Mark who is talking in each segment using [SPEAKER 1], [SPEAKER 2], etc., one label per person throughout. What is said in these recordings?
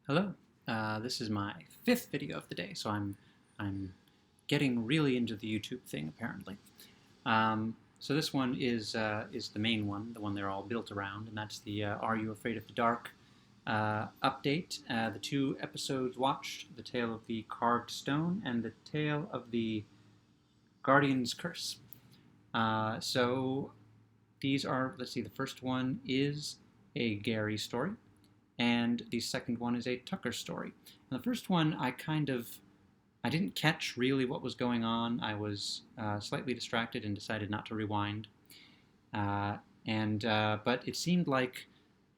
[SPEAKER 1] Hello. This is my fifth video of the day, so I'm getting really into the YouTube thing apparently. So this one is the main one, the one they're all built around, and that's the Are You Afraid of the Dark update. The two episodes watched: The Tale of the Carved Stone and The Tale of the Guardian's Curse. So these are, let's see, the first one is a Gary story, and the second one is a Tucker story. And the first one, I didn't catch really what was going on. I was slightly distracted and decided not to rewind. But it seemed like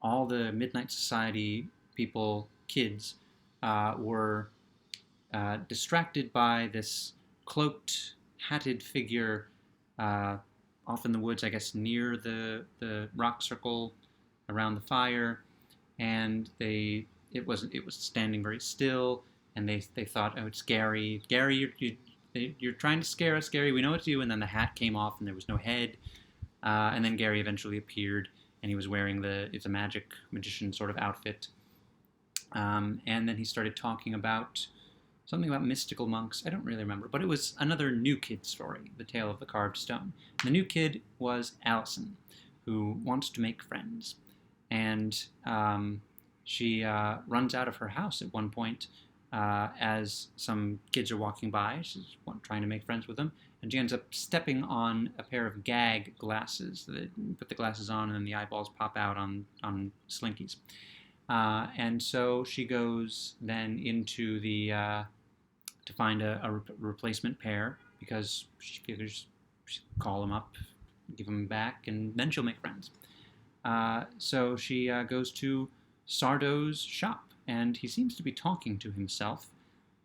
[SPEAKER 1] all the Midnight Society people, kids, were distracted by this cloaked, hatted figure off in the woods, I guess near the rock circle around the fire. And it was standing very still, and they thought, oh, it's Gary. Gary, you're trying to scare us, Gary. We know it's you. And then the hat came off, and there was no head. And then Gary eventually appeared, and he was wearing it's a magician sort of outfit. And then he started talking about something about mystical monks. I don't really remember, but it was another new kid story, The Tale of the Carved Stone. The new kid was Allison, who wants to make friends. And she runs out of her house at one point as some kids are walking by. She's trying to make friends with them, and she ends up stepping on a pair of gag glasses. They put the glasses on, and then the eyeballs pop out on slinkies. And so she goes then into to find a replacement pair, because she figures she'll call them up, give them back, and then she'll make friends. So she goes to Sardo's shop, and he seems to be talking to himself.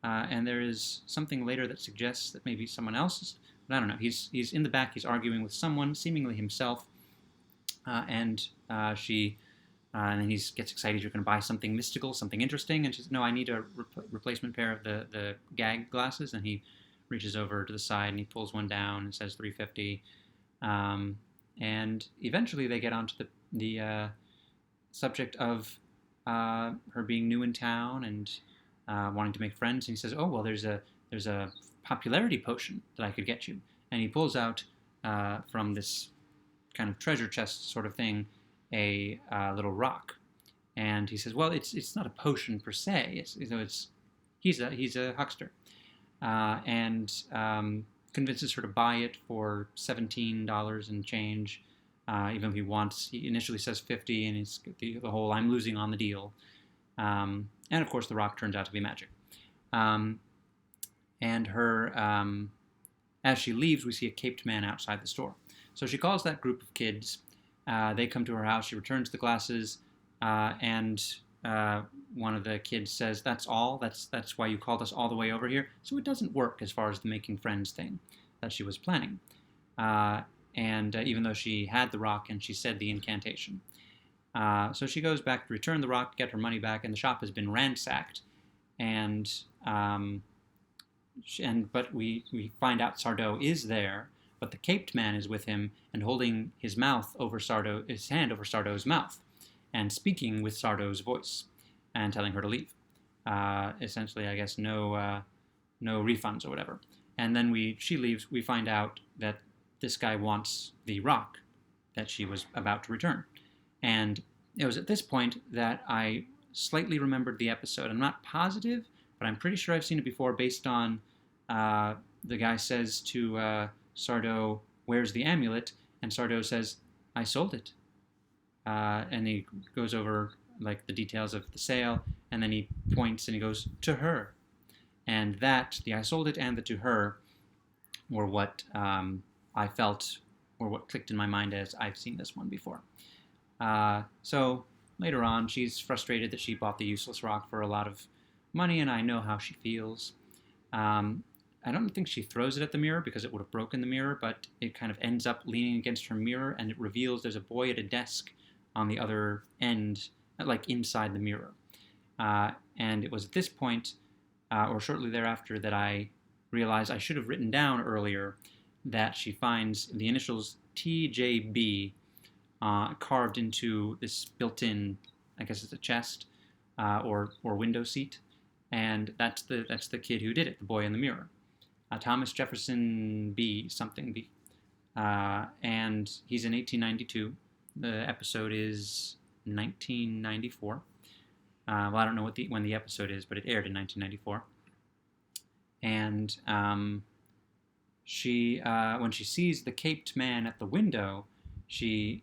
[SPEAKER 1] And there is something later that suggests that maybe someone else is, but I don't know. He's in the back. He's arguing with someone, seemingly himself. And then he gets excited. You're going to buy something mystical, something interesting. And she says, no, I need a replacement pair of the gag glasses. And he reaches over to the side and he pulls one down and says $350. And eventually they get onto the subject of her being new in town and wanting to make friends. And he says, oh, well, there's a popularity potion that I could get you. And he pulls out from this kind of treasure chest sort of thing a little rock. And he says, well, it's not a potion per se. He's a huckster. And convinces her to buy it for $17 and change. Even if he initially says 50, and it's the whole I'm losing on the deal. And of course, the rock turns out to be magic. And her, as she leaves, we see a caped man outside the store. So she calls that group of kids. They come to her house. She returns the glasses, and one of the kids says, "That's all. That's why you called us all the way over here." So it doesn't work as far as the making friends thing that she was planning. And even though she had the rock and she said the incantation. So she goes back to return the rock, get her money back, and the shop has been ransacked. But we find out Sardo is there, but the caped man is with him and holding his hand over Sardo's mouth, and speaking with Sardo's voice, and telling her to leave. Essentially, I guess no refunds or whatever. And then she leaves. We find out that this guy wants the rock that she was about to return. And it was at this point that I slightly remembered the episode. I'm not positive, but I'm pretty sure I've seen it before, based on the guy says to Sardo, "Where's the amulet?" And Sardo says, "I sold it." And he goes over like the details of the sale, and then he points and he goes, "To her." And that, the "I sold it" and the "to her" were what I felt, or what clicked in my mind as I've seen this one before. So later on, she's frustrated that she bought the useless rock for a lot of money, and I know how she feels. I don't think she throws it at the mirror because it would have broken the mirror, but it kind of ends up leaning against her mirror, and it reveals there's a boy at a desk on the other end, like inside the mirror. And it was at this point, or shortly thereafter, that I realized I should have written down earlier that she finds the initials TJB carved into this built-in, I guess it's a chest, or window seat, and that's the kid who did it, the boy in the mirror, Thomas Jefferson B. something B, and he's in 1892. The episode is 1994. Well, I don't know when the episode is, but it aired in 1994. And when she sees the caped man at the window, she's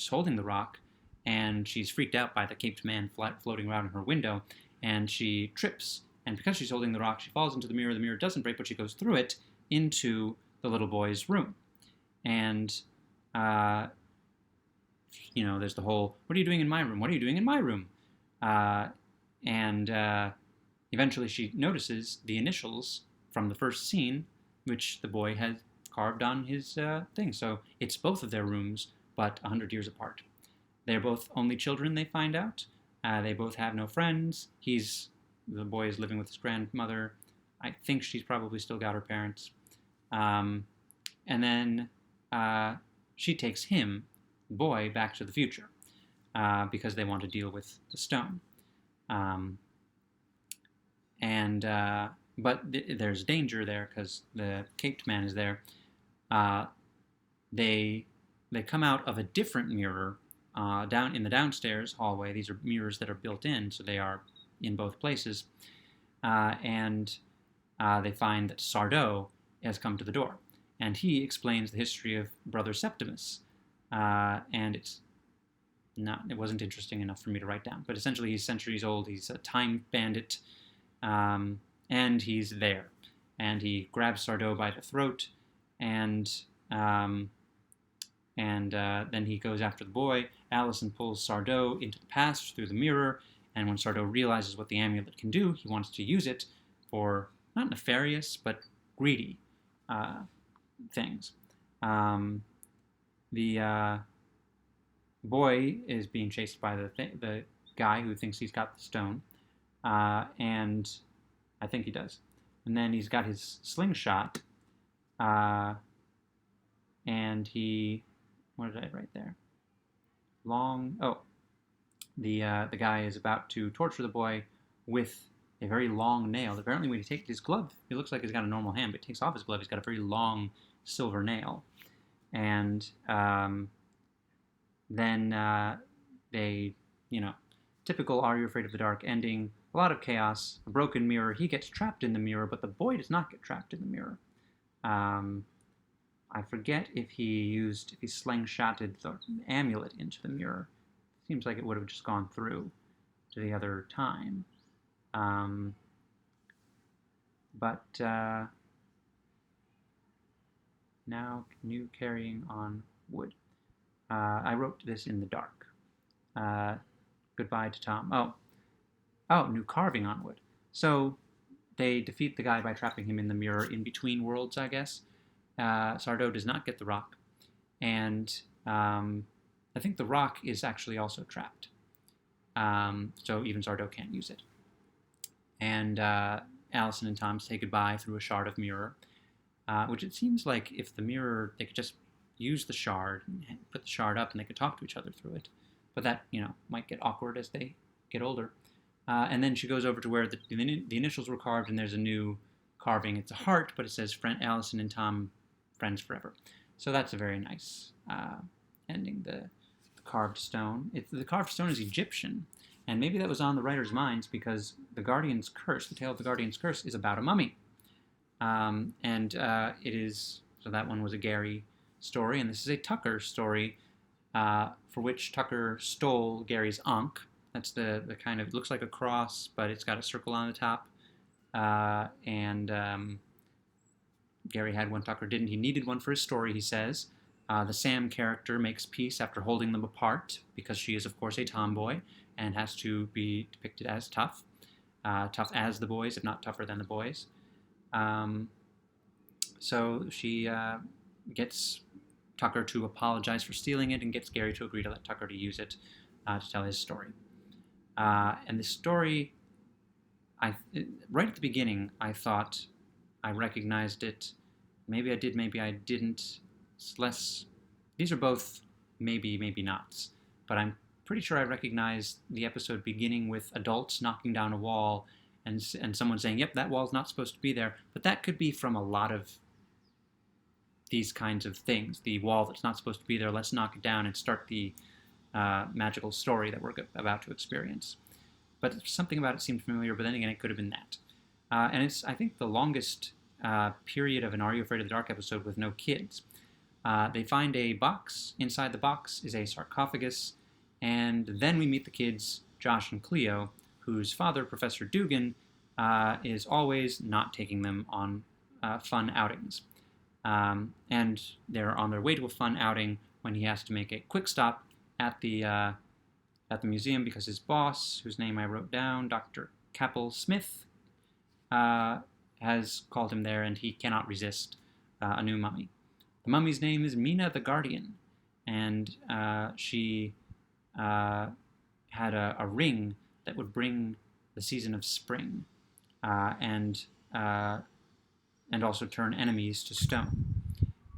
[SPEAKER 1] holding the rock, and she's freaked out by the caped man floating around in her window, and she trips. And because she's holding the rock, she falls into the mirror. The mirror doesn't break, but she goes through it into the little boy's room. And, there's the whole, what are you doing in my room? What are you doing in my room? And eventually she notices the initials from the first scene, which the boy had carved on his thing. So it's both of their rooms, but 100 years apart. They're both only children, they find out. They both have no friends. The boy is living with his grandmother. I think she's probably still got her parents. And then she takes him, the boy, back to the future because they want to deal with the stone. But there's danger there because the caped man is there. They come out of a different mirror down in the downstairs hallway. These are mirrors that are built in, so they are in both places. And they find that Sardo has come to the door. And he explains the history of Brother Septimus. And it wasn't interesting enough for me to write down. But essentially, he's centuries old. He's a time bandit. And he's there. And he grabs Sardo by the throat. And then he goes after the boy. Allison pulls Sardo into the past through the mirror. And when Sardo realizes what the amulet can do, he wants to use it for not nefarious, but greedy things. The boy is being chased by the guy who thinks he's got the stone, and I think he does. And then he's got his slingshot, and what did I write there? The guy is about to torture the boy with a very long nail. Apparently when he takes his glove, it looks like he's got a normal hand, but he takes off his glove, he's got a very long silver nail. And then they, typical Are You Afraid of the Dark ending, a lot of chaos, a broken mirror. He gets trapped in the mirror, but the boy does not get trapped in the mirror. I forget if he slingshotted the amulet into the mirror. Seems like it would have just gone through to the other time. But now new carrying on wood. I wrote this in the dark. Goodbye to Tom. Oh, new carving on wood. So they defeat the guy by trapping him in the mirror in between worlds, I guess. Sardo does not get the rock. And I think the rock is actually also trapped. So even Sardo can't use it. And Allison and Tom say goodbye through a shard of mirror, which it seems like if the mirror, they could just use the shard and put the shard up and they could talk to each other through it. But that, might get awkward as they get older. And then she goes over to where the initials were carved, and there's a new carving. It's a heart, but it says Allison and Tom, friends forever. So that's a very nice ending, the carved stone. The carved stone is Egyptian, and maybe that was on the writer's minds because the Guardian's Curse, the tale of the Guardian's Curse, is about a mummy. It is, so that one was a Gary story, and this is a Tucker story, for which Tucker stole Gary's Ankh. That's the kind of, it looks like a cross, but it's got a circle on the top. Gary had one, Tucker didn't. He needed one for his story, he says. The Sam character makes peace after holding them apart, because she is, of course, a tomboy and has to be depicted as tough. Tough as the boys, if not tougher than the boys. So she gets Tucker to apologize for stealing it and gets Gary to agree to let Tucker to use it to tell his story. And the story, right at the beginning, I thought I recognized it. Maybe I did, maybe I didn't. It's less. These are both maybe, maybe nots. But I'm pretty sure I recognize the episode beginning with adults knocking down a wall and someone saying, yep, that wall's not supposed to be there. But that could be from a lot of these kinds of things. The wall that's not supposed to be there, let's knock it down and start the magical story that we're about to experience. But something about it seemed familiar, but then again, it could have been that. And it's, I think, the longest period of an Are You Afraid of the Dark episode with no kids. They find a box. Inside the box is a sarcophagus. And then we meet the kids, Josh and Cleo, whose father, Professor Dugan, is always not taking them on fun outings. And they're on their way to a fun outing when he has to make a quick stop at the museum because his boss, whose name I wrote down, Dr. Capel Smith, has called him there, and he cannot resist a new mummy. The mummy's name is Mina the Guardian, and she had a ring that would bring the season of spring, and also turn enemies to stone.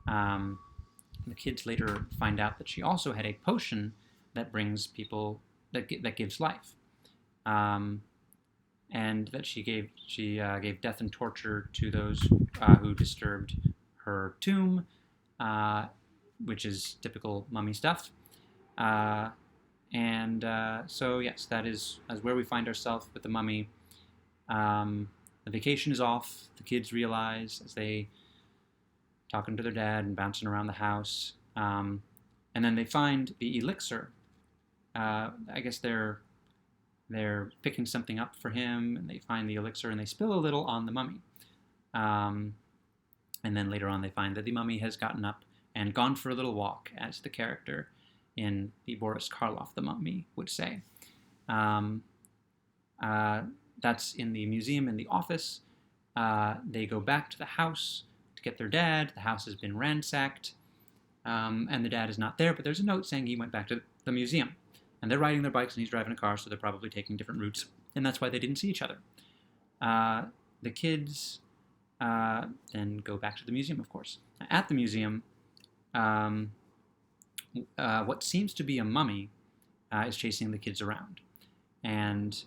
[SPEAKER 1] The kids later find out that she also had a potion that brings people that gives life, and that she gave death and torture to those who disturbed her tomb, which is typical mummy stuff. So yes, that is where we find ourselves with the mummy. The vacation is off. The kids realize as they talking to their dad and bouncing around the house, and then they find the elixir. I guess they're picking something up for him, and they find the elixir and they spill a little on the mummy. And then later on, they find that the mummy has gotten up and gone for a little walk, as the character in the Boris Karloff The Mummy would say. That's in the museum in the office. They go back to the house to get their dad. The house has been ransacked, and the dad is not there, but there's a note saying he went back to the museum. And they're riding their bikes and he's driving a car, so they're probably taking different routes, and that's why they didn't see each other. The kids then go back to the museum, of course. At the museum, what seems to be a mummy is chasing the kids around. And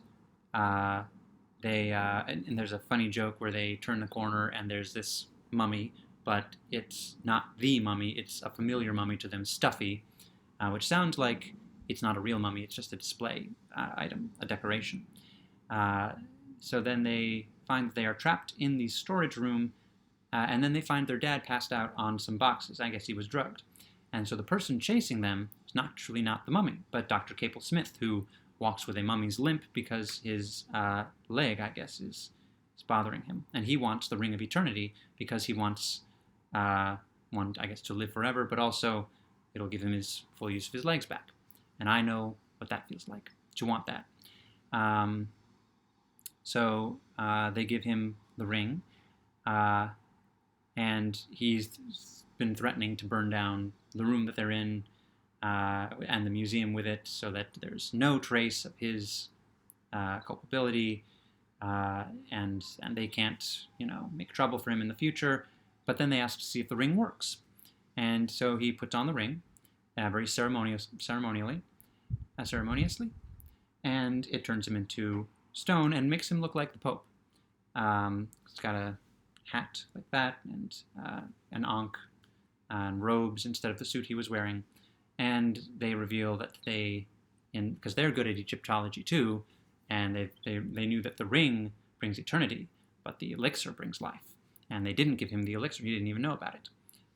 [SPEAKER 1] and there's a funny joke where they turn the corner and there's this mummy, but it's not the mummy, it's a familiar mummy to them, Stuffy, which sounds like it's not a real mummy, it's just a display item, a decoration. So then they find that they are trapped in the storage room, and then they find their dad passed out on some boxes. I guess he was drugged. And so the person chasing them is actually not the mummy, but Dr. Capel Smith, who walks with a mummy's limp because his leg, I guess, is bothering him. And he wants the Ring of Eternity because he wants, I guess, to live forever, but also it'll give him his full use of his legs back. And I know what that feels like, to want that. So they give him the ring, and he's been threatening to burn down the room that they're in and the museum with it, so that there's no trace of his culpability, and they can't, make trouble for him in the future. But then they ask to see if the ring works, and so he puts on the ring, very ceremoniously, and it turns him into stone and makes him look like the Pope. He's got a hat like that, and an ankh and robes instead of the suit he was wearing. And they reveal that because they're good at Egyptology too, and they knew that the ring brings eternity, but the elixir brings life. And they didn't give him the elixir; he didn't even know about it.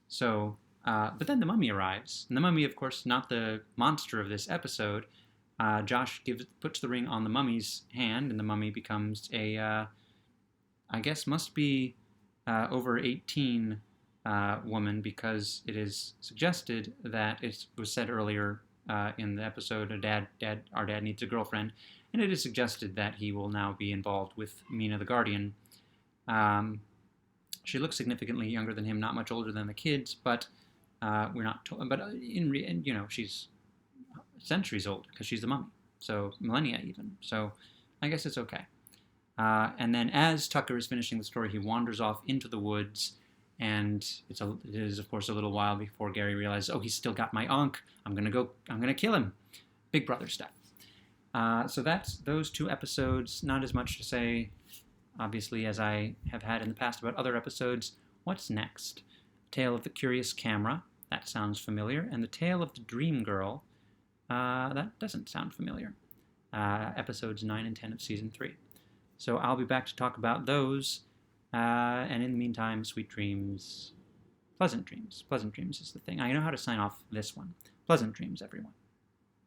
[SPEAKER 1] So, but then the mummy arrives, and the mummy, of course, not the monster of this episode. Josh puts the ring on the mummy's hand, and the mummy becomes I guess must be over 18 woman, because it is suggested that it was said earlier in the episode, our dad needs a girlfriend, and it is suggested that he will now be involved with Mina the Guardian. She looks significantly younger than him, not much older than the kids, but we're not told. But she's centuries old because she's the mummy, so millennia even. So I guess it's okay. And then as Tucker is finishing the story, he wanders off into the woods, and it is of course a little while before Gary realizes, oh, he's still got my ankh. I'm gonna kill him. Big Brother stuff. So that's those 2 episodes. Not as much to say, obviously, as I have had in the past about other episodes. What's next? Tale of the Curious Camera. That sounds familiar. And the Tale of the Dream Girl. That doesn't sound familiar. Episodes 9 and 10 of Season 3. So I'll be back to talk about those. And in the meantime, sweet dreams. Pleasant dreams. Pleasant dreams is the thing. I know how to sign off this one. Pleasant dreams, everyone.